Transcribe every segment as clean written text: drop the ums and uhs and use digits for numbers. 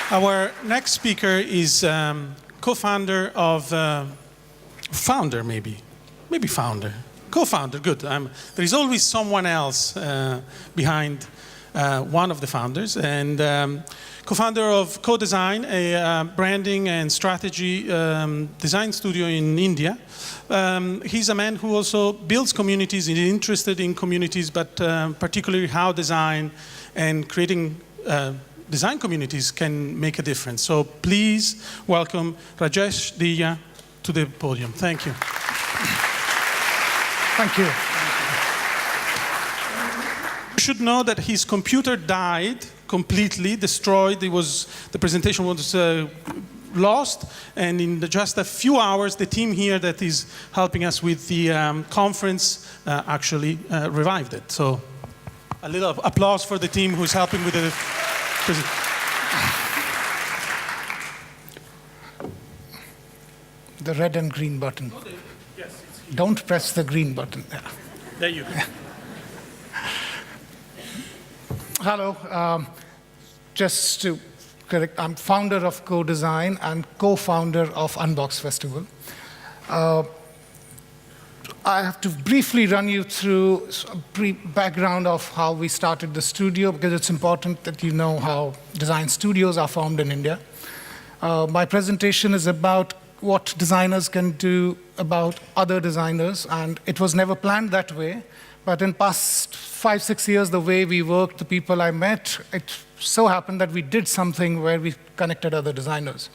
Our next speaker is co-founder of, founder maybe founder, co-founder, good. There is always someone else behind one of the founders, and co-founder of Co-Design, a branding and strategy design studio in India. He's a man who also builds communities, is interested in communities, but particularly how design and creating design communities can make a difference. So please welcome Rajesh Dahyia to the podium. Thank you. Thank you. You should know that his computer died completely, destroyed. The presentation was lost, and in just a few hours, the team here that is helping us with the conference actually revived it. So a little applause for the team who's helping with the The red and green button. Okay. Yes, don't press the green button. There you go. Hello. Just to correct, I'm founder of Co-Design and co-founder of Unbox Festival. I have to briefly run you through a background of how we started the studio, because it's important that you know how design studios are formed in India. My presentation is about what designers can do about other designers, and it was never planned that way. But in past 5-6 years, the way we worked, the people I met, it so happened that we did something where we connected other designers.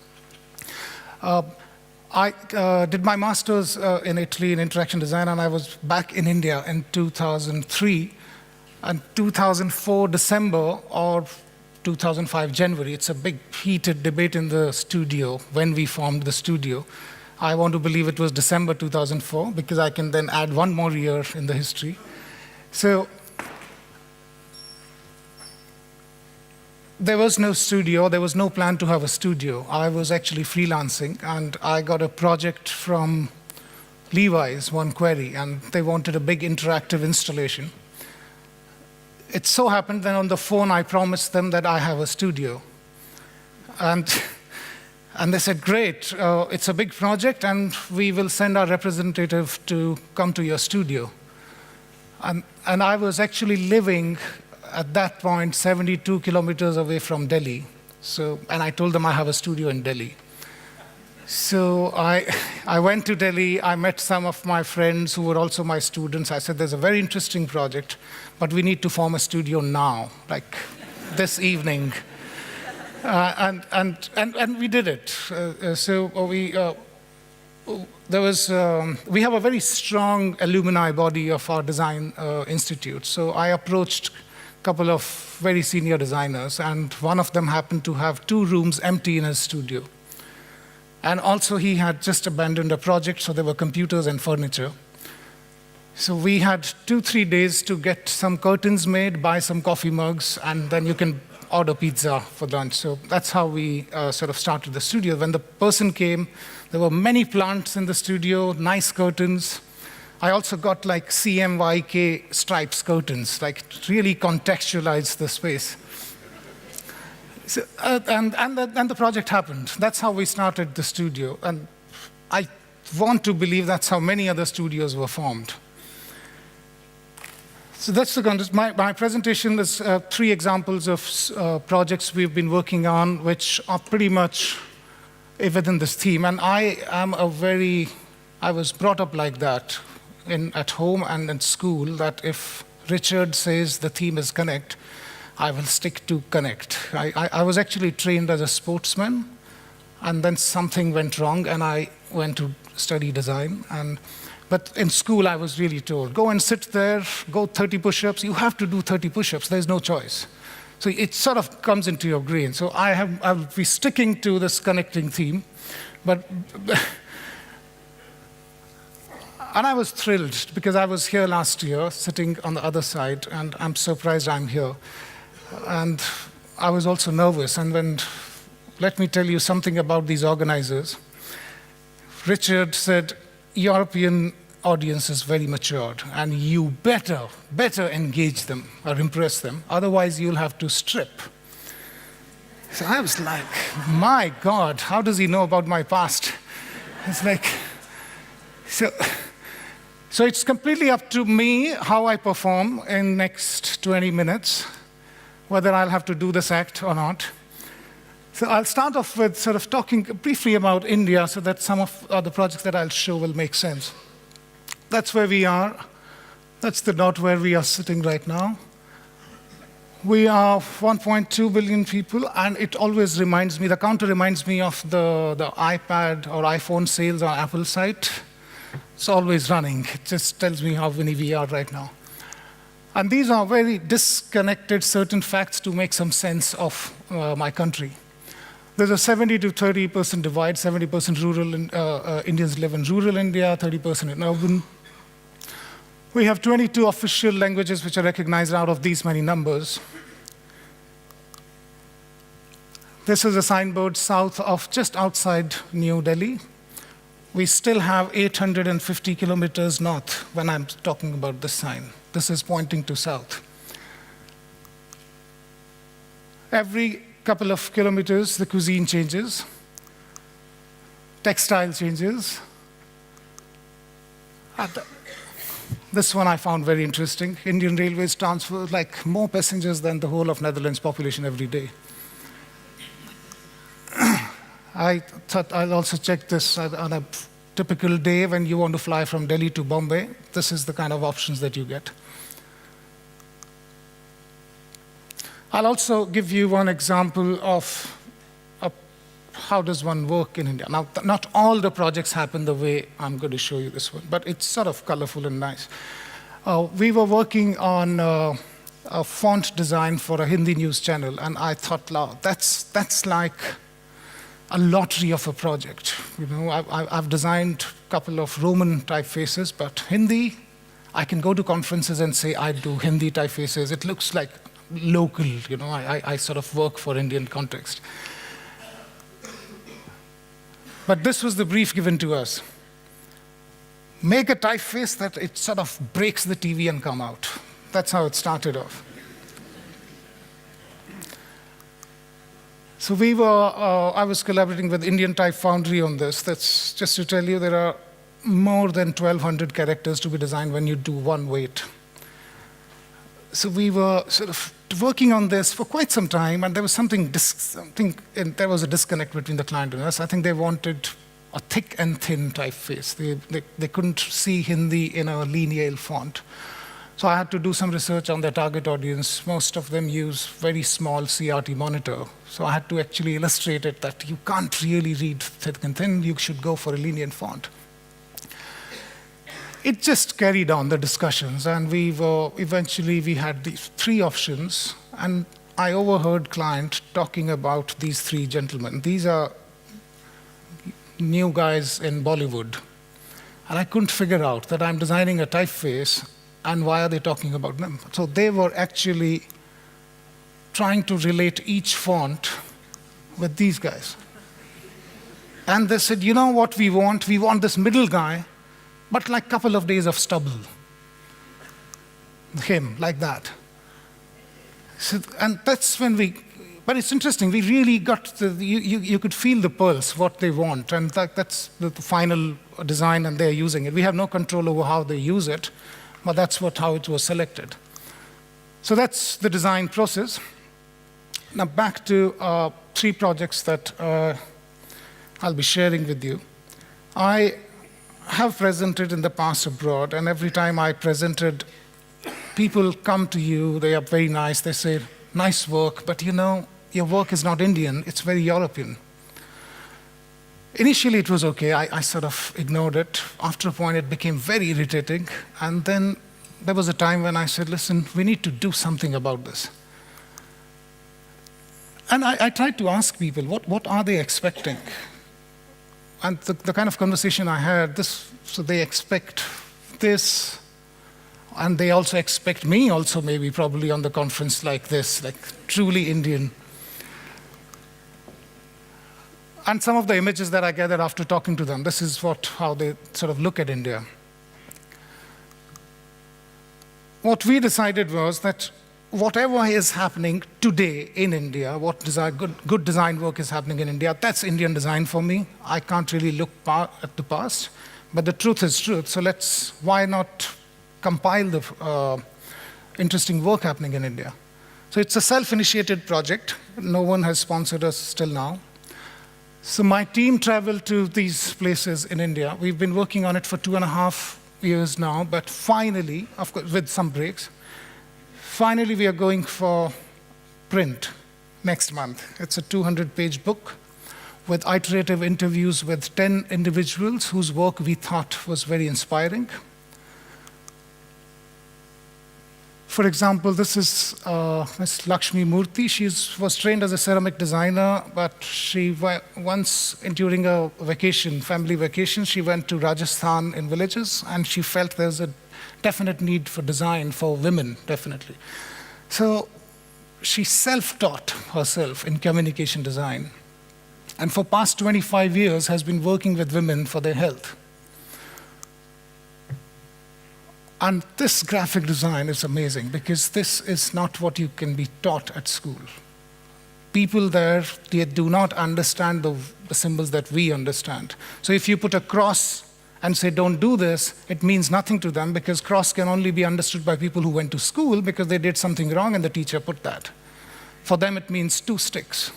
I did my master's in Italy in interaction design, and I was back in India in 2003. And 2004 December or 2005 January, it's a big heated debate in the studio when we formed the studio. I want to believe it was December 2004, because I can then add one more year in the history. So there was no studio, there was no plan to have a studio. I was actually freelancing, and I got a project from Levi's, One Query, and they wanted a big interactive installation. It so happened that on the phone I promised them that I have a studio. And they said, great, it's a big project, and we will send our representative to come to your studio. And I was actually living at that point 72 kilometers away from Delhi. And I told them I have a studio in Delhi. So I went to Delhi, I met some of my friends who were also my students. I said, there's a very interesting project, but we need to form a studio now, like this evening. And we did it. We have a very strong alumni body of our design institute. So I approached a couple of very senior designers, and one of them happened to have 2 rooms empty in his studio. And also he had just abandoned a project, so there were computers and furniture. So we had 2-3 days to get some curtains made, buy some coffee mugs, and then you can order pizza for lunch. So that's how we sort of started the studio. When the person came, there were many plants in the studio, nice curtains. I also got like CMYK stripes curtains, like really contextualized the space. So, and the project happened. That's how we started the studio. And I want to believe that's how many other studios were formed. So that's the context. My presentation is 3 examples of projects we've been working on, which are pretty much within this theme. And I was brought up like that at home and in school, that if Richard says the theme is connect, I will stick to connect. I was actually trained as a sportsman, and then something went wrong, and I went to study design. But in school, I was really told, go and sit there, go 30 push-ups. You have to do 30 push-ups. There's no choice. So it sort of comes into your brain. So I'll be sticking to this connecting theme. And I was thrilled, because I was here last year, sitting on the other side, and I'm surprised I'm here. And I was also nervous. And let me tell you something about these organizers. Richard said, European audience is very matured, and you better engage them or impress them. Otherwise, you'll have to strip. So I was like, my God, how does he know about my past? It's like, so it's completely up to me how I perform in next 20 minutes, whether I'll have to do this act or not. So I'll start off with sort of talking briefly about India so that some of the projects that I'll show will make sense. That's where we are. That's the dot where we are sitting right now. We are 1.2 billion people, and it always reminds me, the counter reminds me of the iPad or iPhone sales on Apple site. It's always running. It just tells me how many we are right now. And these are very disconnected certain facts to make some sense of my country. There's a 70 to 30% divide, 70% rural, Indians live in rural India, 30% in urban. We have 22 official languages which are recognized out of these many numbers. This is a signboard south of, just outside New Delhi. We still have 850 kilometers north when I'm talking about this sign. This is pointing to south. Every couple of kilometers, the cuisine changes, textile changes. This one I found very interesting. Indian Railways transfer like more passengers than the whole of Netherlands population every day. I thought I'll also check this on a typical day when you want to fly from Delhi to Bombay. This is the kind of options that you get. I'll also give you one example of how does one work in India. Now, not all the projects happen the way I'm going to show you this one, but it's sort of colorful and nice. We were working on a font design for a Hindi news channel, and I thought, wow, that's like a lottery of a project. You know, I've designed a couple of Roman typefaces, but Hindi, I can go to conferences and say I do Hindi typefaces. It looks like local, you know, I sort of work for Indian context. But this was the brief given to us. Make a typeface that it sort of breaks the TV and come out. That's how it started off. So I was collaborating with Indian Type Foundry on this. That's just to tell you there are more than 1,200 characters to be designed when you do one weight. So we were sort of working on this for quite some time, and there was there was a disconnect between the client and us. I think they wanted a thick and thin typeface. They couldn't see Hindi in a lineal font. So I had to do some research on their target audience. Most of them use very small CRT monitor. So I had to actually illustrate it that you can't really read thick and thin. You should go for a lenient font. It just carried on the discussions, and eventually we had these three options, and I overheard client talking about these three gentlemen. These are new guys in Bollywood, and I couldn't figure out that I'm designing a typeface, and why are they talking about them? So they were actually trying to relate each font with these guys. And they said, you know what we want? We want this middle guy, but like a couple of days of stubble. Him, like that. So, and that's when but it's interesting, we really got, you could feel the pulse, what they want, and that's the final design, and they're using it. We have no control over how they use it, but that's how it was selected. So that's the design process. Now back to three projects that I'll be sharing with you. I have presented in the past abroad, and every time I presented, people come to you, they are very nice, they say, nice work, but you know, your work is not Indian, it's very European. Initially it was okay, I sort of ignored it. After a point it became very irritating, and then there was a time when I said, listen, we need to do something about this. And I tried to ask people, what are they expecting? And the kind of conversation I had, so they expect this, and they also expect me also maybe probably on the conference like this, like truly Indian. And some of the images that I gathered after talking to them, this is how they sort of look at India. What we decided was that whatever is happening today in India, what design, good design work is happening in India, that's Indian design for me. I can't really look at the past, but the truth is truth. So why not compile the interesting work happening in India? So it's a self-initiated project. No one has sponsored us till now. So my team traveled to these places in India. We've been working on it for 2.5 years now, but finally, of course, with some breaks, finally we are going for print next month. It's a 200-page book with iterative interviews with 10 individuals whose work we thought was very inspiring. For example, this is Ms. Lakshmi Murthy. She was trained as a ceramic designer, but once during a vacation, family vacation, she went to Rajasthan in villages, and she felt there's a definite need for design for women, definitely. So she self-taught herself in communication design, and for past 25 years has been working with women for their health. And this graphic design is amazing because this is not what you can be taught at school. People there, they do not understand the symbols that we understand. So if you put a cross and say, don't do this, it means nothing to them because cross can only be understood by people who went to school because they did something wrong and the teacher put that. For them, it means 2 sticks.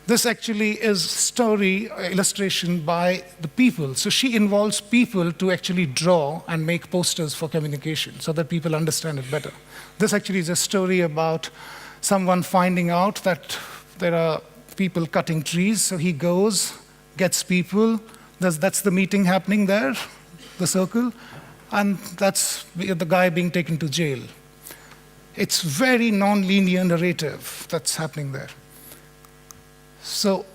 This actually is story illustration by the people. So she involves people to actually draw and make posters for communication so that people understand it better. This actually is a story about someone finding out that there are people cutting trees. So he goes, gets people. That's the meeting happening there, the circle. And that's the guy being taken to jail. It's very non-linear narrative that's happening there. So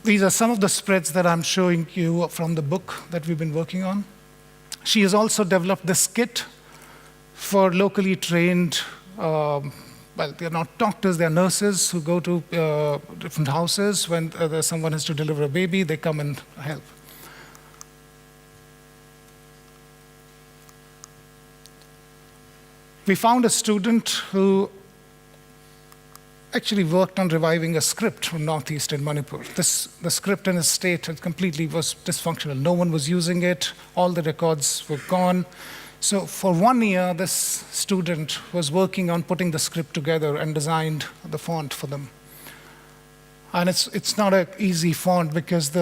these are some of the spreads that I'm showing you from the book that we've been working on. She has also developed this kit for locally trained, well, they're not doctors, they're nurses who go to different houses. When someone has to deliver a baby, they come and help. We found a student who actually worked on reviving a script from Northeast in Manipur. The script in his state completely was dysfunctional. No one was using it. All the records were gone. So for 1 year, this student was working on putting the script together and designed the font for them. And it's not an easy font because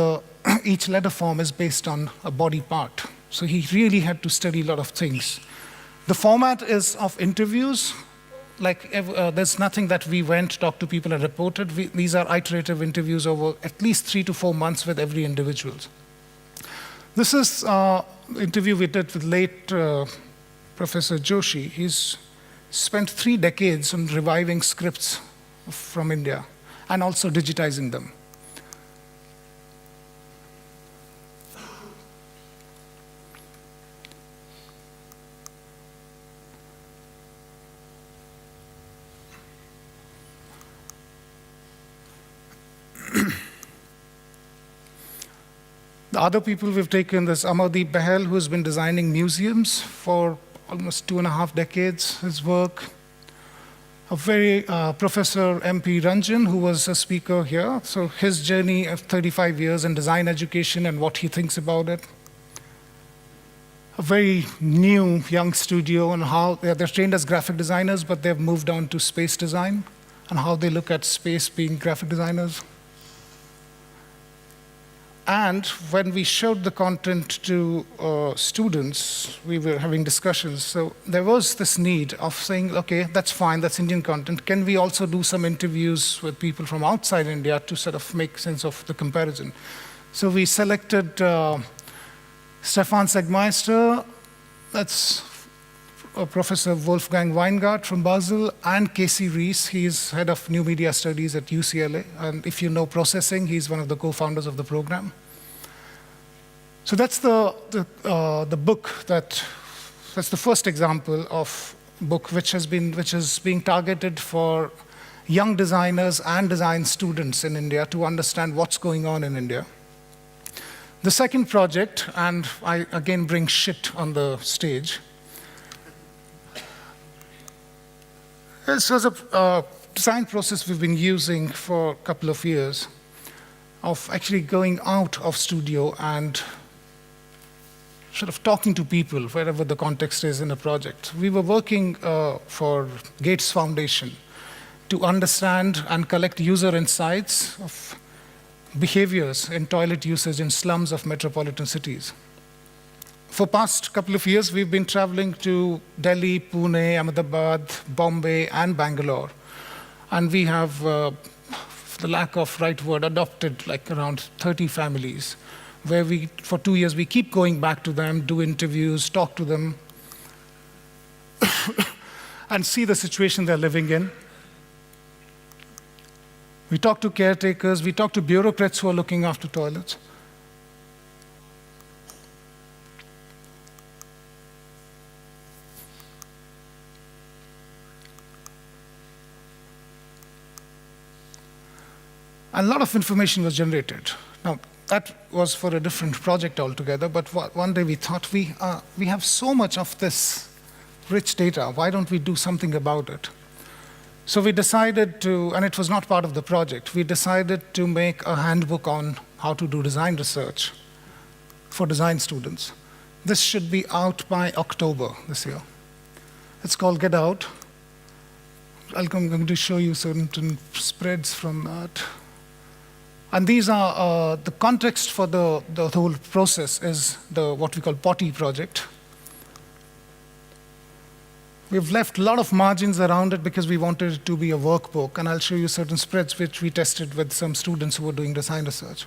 each letter form is based on a body part. So he really had to study a lot of things. The format is of interviews. There's nothing that we went, talked to people and reported. These are iterative interviews over at least 3 to 4 months with every individual. This is an interview we did with late Professor Joshi. He's spent 3 decades on reviving scripts from India and also digitizing them. The other people we've taken is Amardeep Bahel, who has been designing museums for almost 2.5 decades, his work. Professor M.P. Ranjan, who was a speaker here. So his journey of 35 years in design education and what he thinks about it. A very new young studio on how they're trained as graphic designers, but they've moved on to space design and how they look at space being graphic designers. And when we showed the content to students, we were having discussions. So there was this need of saying, okay, that's fine, that's Indian content. Can we also do some interviews with people from outside India to sort of make sense of the comparison? So we selected Stefan Segmeister, that's Professor Wolfgang Weingart from Basel, and Casey Rees. He's head of new media studies at UCLA. And if you know processing, he's one of the co-founders of the program. So that's the book that's the first example of book which is being targeted for young designers and design students in India to understand what's going on in India. The second project, and I again bring shit on the stage, This was a design process we've been using for a couple of years of actually going out of studio and sort of talking to people wherever the context is in a project. We were working for Gates Foundation to understand and collect user insights of behaviors in toilet usage in slums of metropolitan cities. For past couple of years, we've been traveling to Delhi, Pune, Ahmedabad, Bombay, and Bangalore. And we have, for the lack of right word, adopted like around 30 families, where we, for 2 years, we keep going back to them, do interviews, talk to them, and see the situation they're living in. We talk to caretakers, we talk to bureaucrats who are looking after toilets. A lot of information was generated. Now, that was for a different project altogether, but one day we thought we have so much of this rich data, why don't we do something about it? So we decided to, and it was not part of the project, we decided to make a handbook on how to do design research for design students. This should be out by October this year. It's called Get Out. I'm going to show you certain spreads from that. And these are the context for the whole process is what we call Potty project. We've left a lot of margins around it because we wanted it to be a workbook, and I'll show you certain spreads which we tested with some students who were doing design research.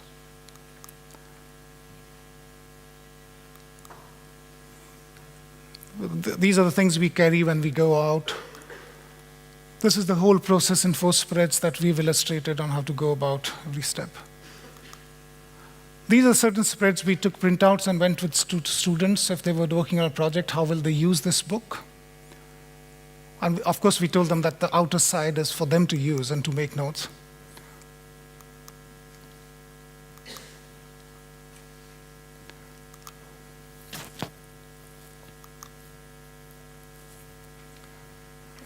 These are the things we carry when we go out. This is the whole process in 4 spreads that we've illustrated on how to go about every step. These are certain spreads we took printouts and went with students. If they were working on a project, how will they use this book? And of course, we told them that the outer side is for them to use and to make notes.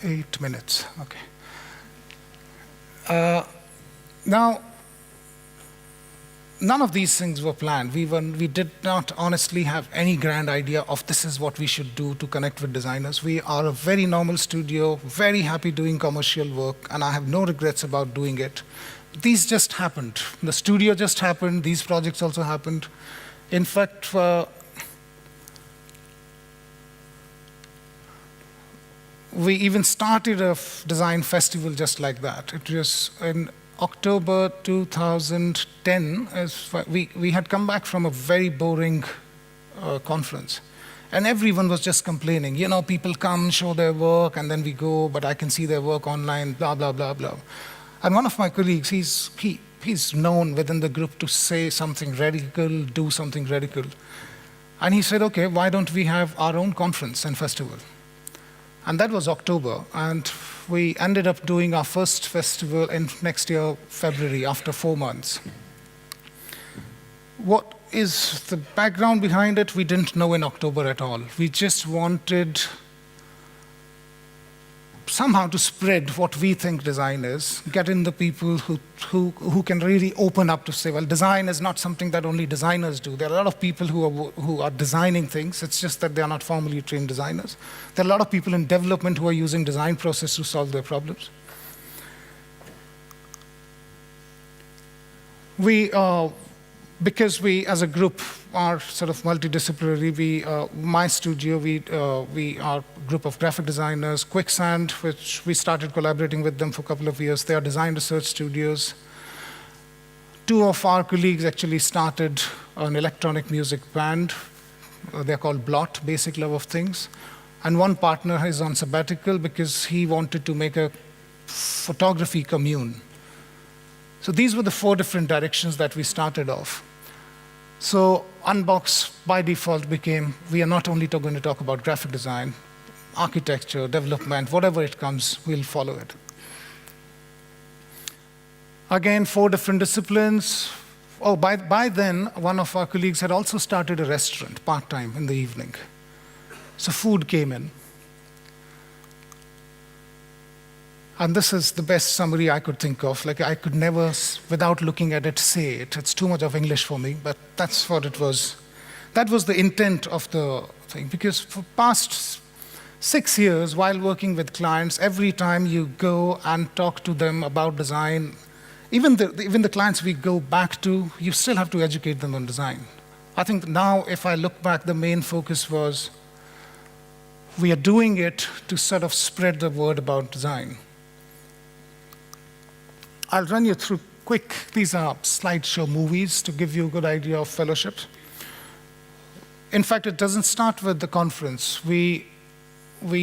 Eight minutes, okay. Now, none of these things were planned. We did not honestly have any grand idea of this is what we should do to connect with designers. We are a very normal studio, very happy doing commercial work, and I have no regrets about doing it. These just happened. The studio just happened. These projects also happened. In fact, we even started a design festival just like that. It was in October 2010. We had come back from a very boring conference. And everyone was just complaining. You know, people come, show their work, and then we go, but I can see their work online, blah, blah, blah, blah. And one of my colleagues, he's known within the group to say something radical, do something radical. And he said, okay, why don't we have our own conference and festival? And that was October, and we ended up doing our first festival in next year, February, after 4 months. What is the background behind it? We didn't know in October at all. We just wanted somehow to spread what we think design is, get in the people who can really open up to say, well, design is not something that only designers do. There are a lot of people who are designing things. It's just that they are not formally trained designers. There are a lot of people in development who are using design process to solve their problems. Because we, as a group, are sort of multidisciplinary, my studio, we are a group of graphic designers, Quicksand, which we started collaborating with them for a couple of years. They are design research studios. 2 of our colleagues actually started an electronic music band. They're called Blot, Basic Love of Things. And one partner is on sabbatical because he wanted to make a photography commune. So these were the 4 different directions that we started off. So Unbox, by default, became, we are not only going to talk about graphic design, architecture, development, whatever it comes, we'll follow it. Again, 4 different disciplines. Oh, by then, one of our colleagues had also started a restaurant, part-time, in the evening. So food came in. And this is the best summary I could think of. Like, I could never, without looking at it, say it. It's too much of English for me, but that's what it was. That was the intent of the thing, because for past 6 years, while working with clients, every time you go and talk to them about design, even the clients we go back to, you still have to educate them on design. I think now, if I look back, the main focus was we are doing it to sort of spread the word about design. I'll run you through quick, these are slideshow movies to give you a good idea of fellowships. In fact, it doesn't start with the conference. We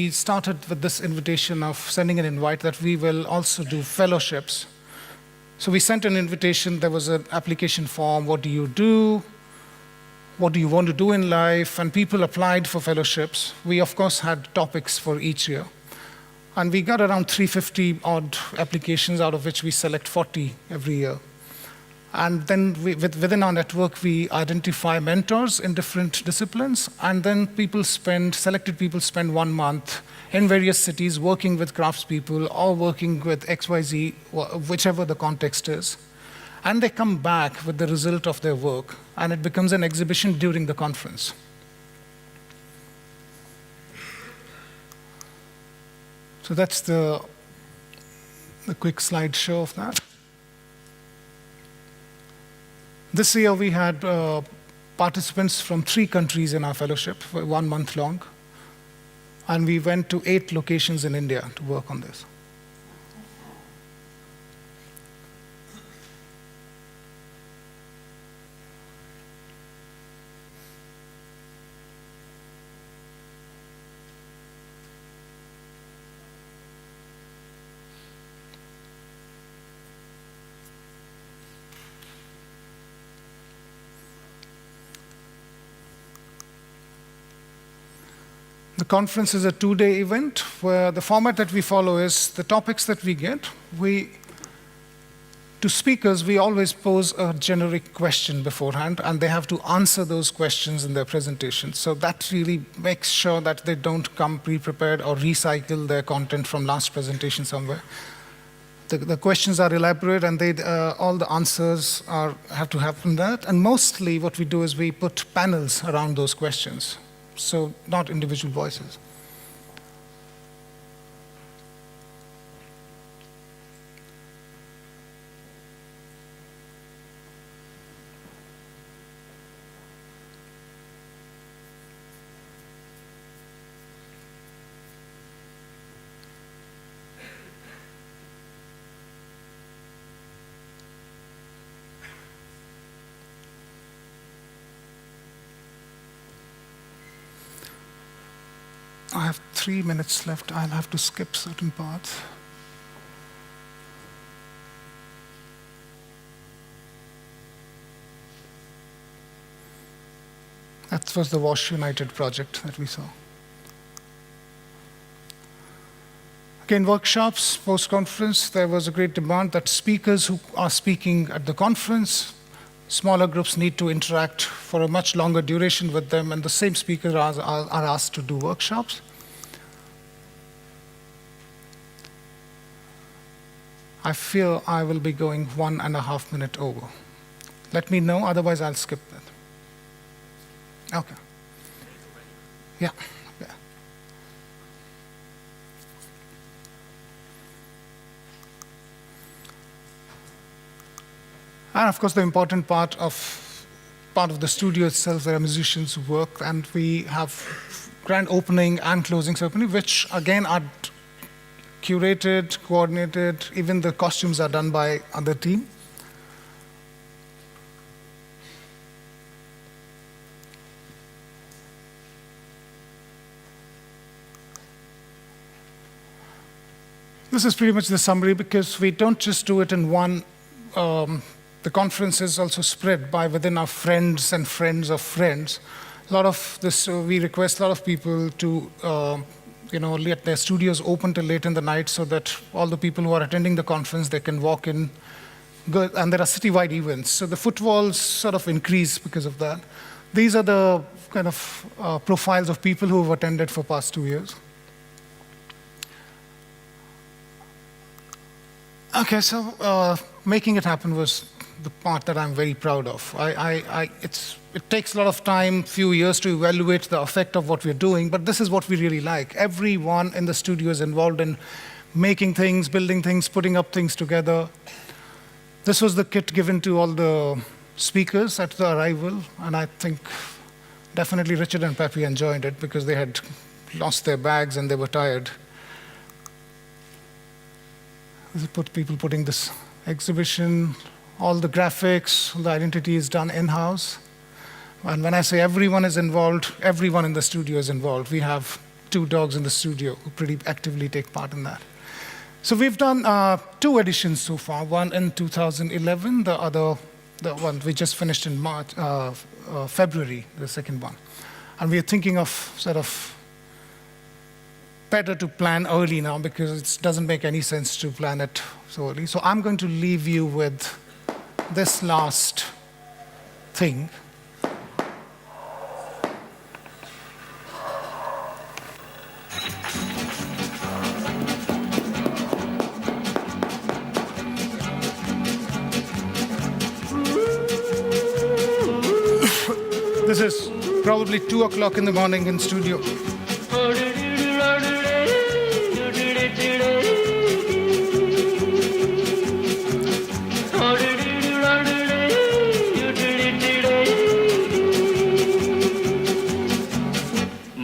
started with this invitation of sending an invite that we will also do fellowships. So we sent an invitation, there was an application form, what do you do? What do you want to do in life? And people applied for fellowships. We, of course, had topics for each year. And we got around 350 odd applications, out of which we select 40 every year. And then within our network, we identify mentors in different disciplines, and then selected people spend 1 month in various cities working with craftspeople or working with XYZ, whichever the context is. And they come back with the result of their work, and it becomes an exhibition during the conference. So that's the quick slideshow of that. This year we had participants from 3 countries in our fellowship for 1 month long. And we went to 8 locations in India to work on this. The conference is a 2-day event where the format that we follow is the topics that we get. To speakers, we always pose a generic question beforehand, and they have to answer those questions in their presentation. So that really makes sure that they don't come pre-prepared or recycle their content from last presentation somewhere. The questions are elaborate, and all the answers have to happen that. And mostly what we do is we put panels around those questions. So not individual voices. I have 3 minutes left. I'll have to skip certain parts. That was the Wash United project that we saw. Again, workshops, post-conference, there was a great demand that speakers who are speaking at the conference, smaller groups need to interact for a much longer duration with them, and the same speakers are asked to do workshops. I feel I will be going 1.5 minutes over. Let me know, otherwise I'll skip that. Okay. Yeah. And of course, the important part of the studio itself, there are musicians who work, and we have grand opening and closing ceremony, which again are curated, coordinated. Even the costumes are done by other team. This is pretty much the summary, because we don't just do it in one. The conference is also spread by within our friends and friends of friends. A lot of this, we request a lot of people to, let their studios open till late in the night, so that all the people who are attending the conference, they can walk in. Good, and there are citywide events, so the footfalls sort of increase because of that. These are the kind of profiles of people who have attended for past 2 years. Okay, so making it happen was the part that I'm very proud of. It takes a lot of time, few years to evaluate the effect of what we're doing, but this is what we really like. Everyone in the studio is involved in making things, building things, putting up things together. This was the kit given to all the speakers at the arrival, and I think definitely Richard and Pepe enjoyed it because they had lost their bags and they were tired. People putting this exhibition, all the graphics, the identity is done in-house. And when I say everyone is involved, everyone in the studio is involved. We have 2 dogs in the studio who pretty actively take part in that. So we've done 2 editions so far, one in 2011, the one we just finished in February, the second one. And we're thinking of sort of better to plan early now because it doesn't make any sense to plan it so early. So I'm going to leave you with this last thing. This is probably 2 o'clock in the morning in studio.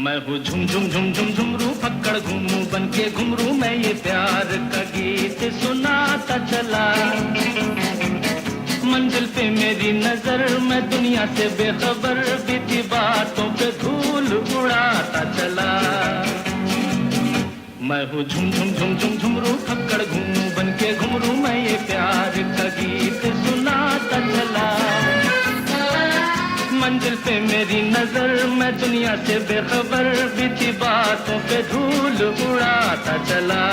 मैं हूँ झुम झुम झुम झुम झुमरू पकड़ घूमू बन के घुमरू मैं ये प्यार का गीत सुनाता चला मंजिल पे मेरी नजर मैं दुनिया से बेखबर बीती बातों पे धूल उड़ाता चला मैं हूँ झुम झुम झुम झुम झुमरू पकड़ घूमू बन के घुमरू मैं ये प्यार का गीत सुनाता चला मंजिल पे मेरी नजर मैं दुनिया से बेखबर बीती बातों पे धूल उड़ाता चला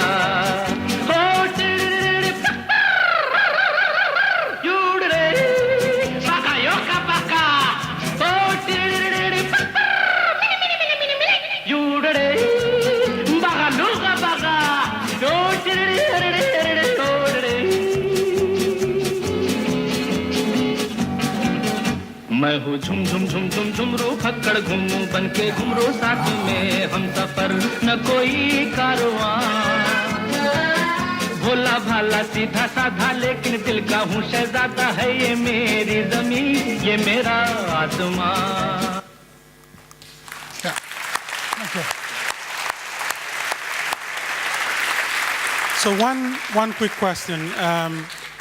मैं हूँ झुम झुम झुम झुम झुमरू फक्कड़ घुमू बन के घुमरू साथ में हम सफर न कोई कारवां भोला भाला सीधा साधा लेकिन दिल का हूँ शहजादा है ये मेरी ज़मीन ये मेरा आसमां So one quick question.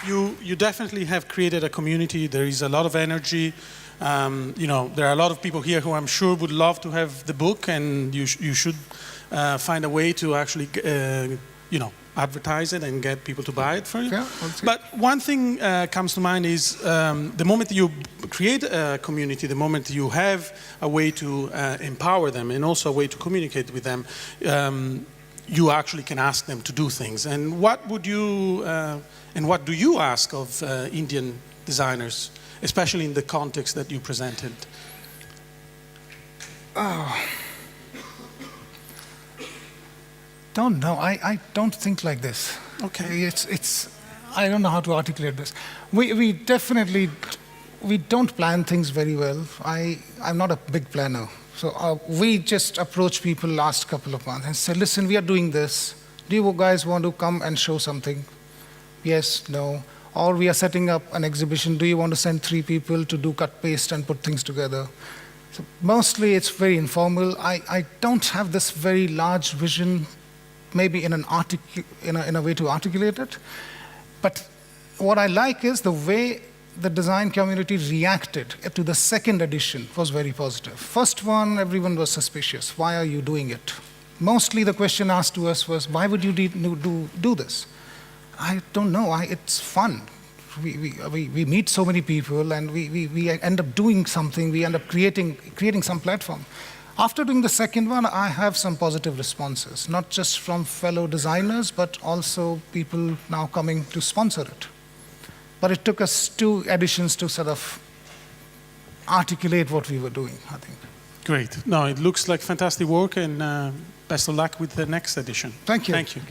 You definitely have created a community. There is a lot of energy. There are a lot of people here who I'm sure would love to have the book, and you should find a way to actually, advertise it and get people to buy it for you. Yeah, but one thing comes to mind is the moment you create a community, the moment you have a way to empower them and also a way to communicate with them, you actually can ask them to do things. And what do you ask of Indian designers, especially in the context that you presented? Don't know. I don't think like this. Okay. I don't know how to articulate this. We definitely don't plan things very well. I'm not a big planner. So we just approach people last couple of months and say, listen, we are doing this. Do you guys want to come and show something? Yes, no. Or we are setting up an exhibition. Do you want to send 3 people to do cut paste and put things together? So mostly it's very informal. I don't have this very large vision, maybe in a way to articulate it. But what I like is the way the design community reacted to the second edition was very positive. First one, everyone was suspicious. Why are you doing it? Mostly the question asked to us was, why would you do this? I don't know. It's fun. We meet so many people, and we end up doing something. We end up creating some platform. After doing the second one, I have some positive responses, not just from fellow designers, but also people now coming to sponsor it. But it took us 2 editions to sort of articulate what we were doing, I think. Great. No, it looks like fantastic work, and best of luck with the next edition. Thank you. Thank you.